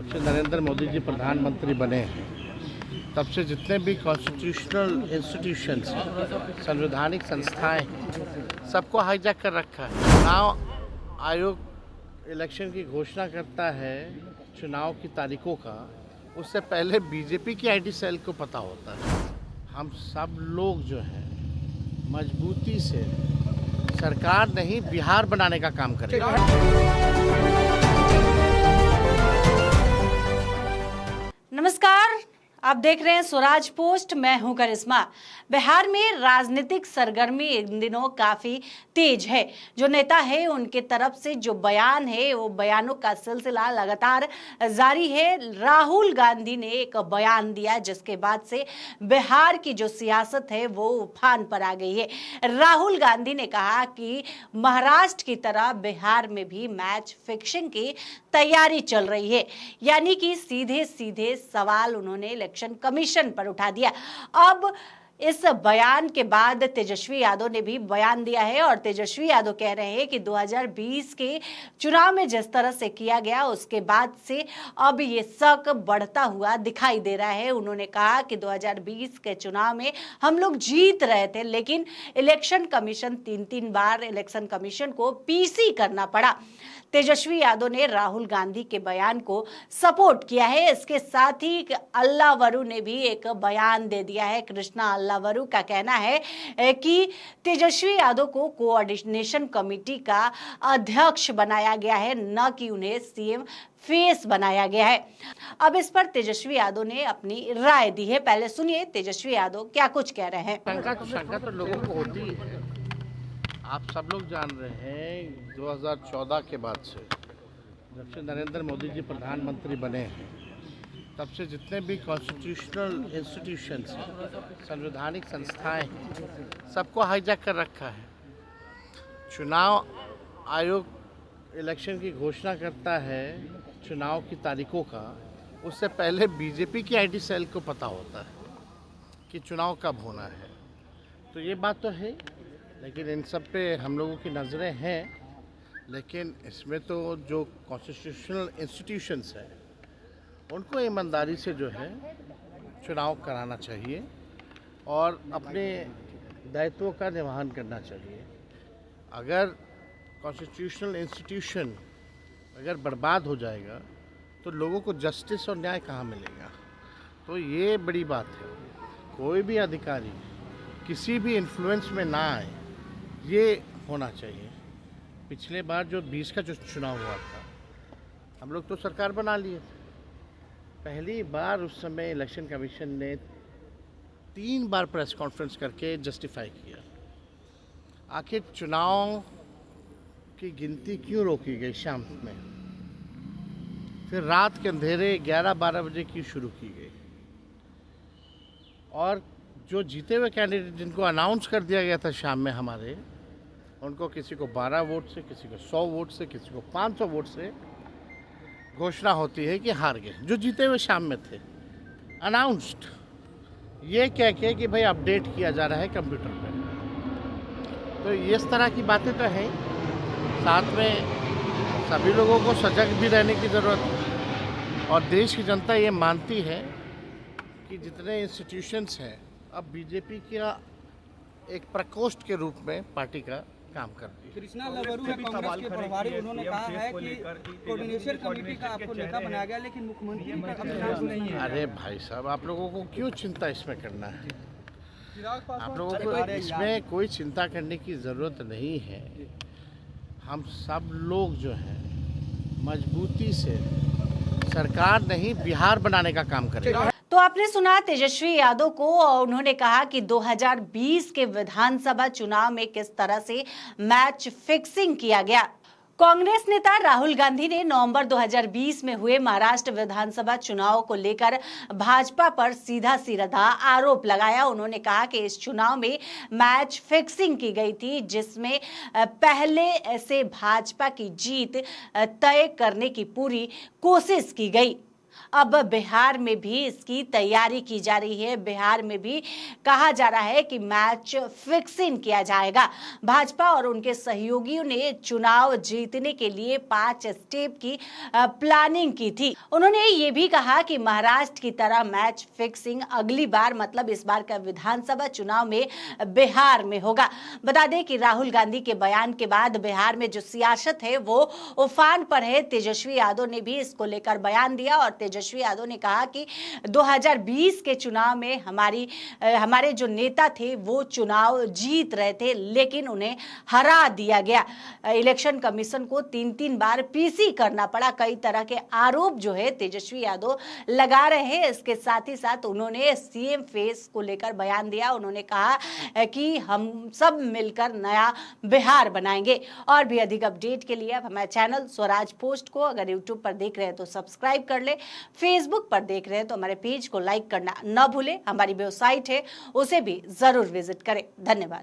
जब से नरेंद्र मोदी जी प्रधानमंत्री बने हैं तब से जितने भी कॉन्स्टिट्यूशनल इंस्टीट्यूशंस हैं, संवैधानिक संस्थाएं, सबको हाईजैक कर रखा है। चुनाव आयोग इलेक्शन की घोषणा करता है चुनाव की तारीखों का, उससे पहले बीजेपी की आईटी सेल को पता होता है। हम सब लोग जो हैं मजबूती से सरकार नहीं बिहार बनाने का काम करेगा। नमस्कार, आप देख रहे हैं स्वराज पोस्ट। मैं हूं करिश्मा। बिहार में राजनीतिक सरगर्मी इन दिनों काफी तेज है। जो नेता है उनके तरफ से जो बयान है वो बयानों का सिलसिला लगातार जारी है। राहुल गांधी ने एक बयान दिया जिसके बाद से बिहार की जो सियासत है वो उफान पर आ गई है। राहुल गांधी ने कहा कि महाराष्ट्र की तरह बिहार में भी मैच फिक्सिंग की तैयारी चल रही है, यानी कि सीधे सीधे सवाल उन्होंने इलेक्शन कमीशन पर उठा दिया। अब इस बयान के बाद तेजस्वी यादव ने भी बयान दिया है और तेजस्वी यादव कह रहे हैं कि 2020 के चुनाव में जिस तरह से किया गया उसके बाद से अब ये शक बढ़ता हुआ दिखाई दे रहा है। उन्होंने कहा कि 2020 के चुनाव में हम लोग जीत रहे थे, लेकिन इलेक्शन कमीशन तीन बार इलेक्शन कमीशन को पीसी करना पड़ा। तेजस्वी यादव ने राहुल गांधी के बयान को सपोर्ट किया है। इसके साथ ही अल्लावरू ने भी एक बयान दे दिया है। कृष्णा अल्लावरू का कहना है कि तेजस्वी यादव को कोऑर्डिनेशन कमेटी का अध्यक्ष बनाया गया है, न कि उन्हें सीएम फेस बनाया गया है। अब इस पर तेजस्वी यादव ने अपनी राय दी है। पहले सुनिए तेजस्वी यादव क्या कुछ कह रहे हैं। शंका तो लोगों को होती है। आप सब लोग जान रहे हैं 2014 के बाद से जब से नरेंद्र मोदी जी प्रधानमंत्री बने हैं तब से जितने भी कॉन्स्टिट्यूशनल इंस्टीट्यूशंस हैं, संवैधानिक संस्थाएं, सबको हाईजैक कर रखा है। चुनाव आयोग इलेक्शन की घोषणा करता है चुनाव की तारीखों का, उससे पहले बीजेपी की आईटी सेल को पता होता है कि चुनाव कब होना है। तो ये बात तो है, लेकिन इन सब पे हम लोगों की नज़रें हैं। लेकिन इसमें तो जो कॉन्स्टिट्यूशनल इंस्टीट्यूशंस हैं उनको ईमानदारी से जो है चुनाव कराना चाहिए और अपने दायित्वों का निर्वहन करना चाहिए। अगर कॉन्स्टिट्यूशनल इंस्टीट्यूशन अगर बर्बाद हो जाएगा तो लोगों को जस्टिस और न्याय कहाँ मिलेगा। तो ये बड़ी बात है। कोई भी अधिकारी किसी भी इन्फ्लुएंस में ना आए, ये होना चाहिए। पिछले बार जो 20 का जो चुनाव हुआ था, हम लोग तो सरकार बना लिए थे। पहली बार उस समय इलेक्शन कमीशन ने 3 बार प्रेस कॉन्फ्रेंस करके जस्टिफाई किया आखिर चुनाव की गिनती क्यों रोकी गई शाम में। फिर रात के अंधेरे 11-12 बजे की शुरू की गई और जो जीते हुए कैंडिडेट जिनको अनाउंस कर दिया गया था शाम में हमारे, उनको किसी को 12 वोट से, किसी को 100 वोट से, किसी को 500 वोट से घोषणा होती है कि हार गए। जो जीते हुए शाम में थे अनाउंस्ड, ये कह के कि भाई अपडेट किया जा रहा है कंप्यूटर पे। तो इस तरह की बातें तो हैं। साथ में सभी लोगों को सजग भी रहने की ज़रूरत है और देश की जनता ये मानती है कि जितने इंस्टीट्यूशंस हैं अब बीजेपी का एक प्रकोष्ठ के रूप में पार्टी का काम करती है। कृष्णा अल्लावरू है कांग्रेस के प्रभारी, उन्होंने कहा है कि कोऑर्डिनेशन कमेटी का आपको नेता बनाया गया, लेकिन मुख्यमंत्री का अपने नाम नहीं है। अरे भाई साहब, आप लोगों को क्यों चिंता इसमें करना है? आप लोगों को इसमें कोई चिंता करने की ज़रूरत नहीं है। हम सब लोग जो हैं मजबूती से सरकार नहीं बिहार बनाने का काम करेंगे। तो आपने सुना तेजस्वी यादव को, और उन्होंने कहा कि 2020 के विधानसभा चुनाव में किस तरह से मैच फिक्सिंग किया गया। कांग्रेस नेता राहुल गांधी ने नवंबर 2020 में हुए महाराष्ट्र विधानसभा चुनाव को लेकर भाजपा पर सीधा आरोप लगाया। उन्होंने कहा कि इस चुनाव में मैच फिक्सिंग की गई थी, जिसमें पहले से भाजपा की जीत तय करने की पूरी कोशिश की गई। अब बिहार में भी इसकी तैयारी की जा रही है। बिहार में भी कहा जा रहा है कि मैच फिक्सिंग किया जाएगा। भाजपा और उनके सहयोगियों ने चुनाव जीतने के लिए 5 स्टेप की प्लानिंग की थी। उन्होंने ये भी कहा कि महाराष्ट्र की तरह मैच फिक्सिंग अगली बार मतलब इस बार का विधानसभा चुनाव में बिहार में होगा। बता दें कि राहुल गांधी के बयान के बाद बिहार में जो सियासत है वो उफान पर है। तेजस्वी यादव ने भी इसको लेकर बयान दिया और तेजस्वी यादव ने कहा कि 2020 के चुनाव में हमारे जो नेता थे वो चुनाव जीत रहे थे, लेकिन उन्हें हरा दिया गया। इलेक्शन कमीशन को 3-3 बार पीसी करना पड़ा। कई तरह के आरोप जो है तेजस्वी यादव लगा रहे हैं। इसके साथ ही साथ उन्होंने सीएम फेस को लेकर बयान दिया। उन्होंने कहा कि हम सब मिलकर नया बिहार बनाएंगे। और भी अधिक अपडेट के लिए आप हमारे चैनल स्वराज पोस्ट को अगर यूट्यूब पर देख रहे हैं तो सब्सक्राइब कर ले, फेसबुक पर देख रहे हैं तो हमारे पेज को लाइक करना न भूलें। हमारी वेबसाइट है उसे भी जरूर विजिट करें। धन्यवाद।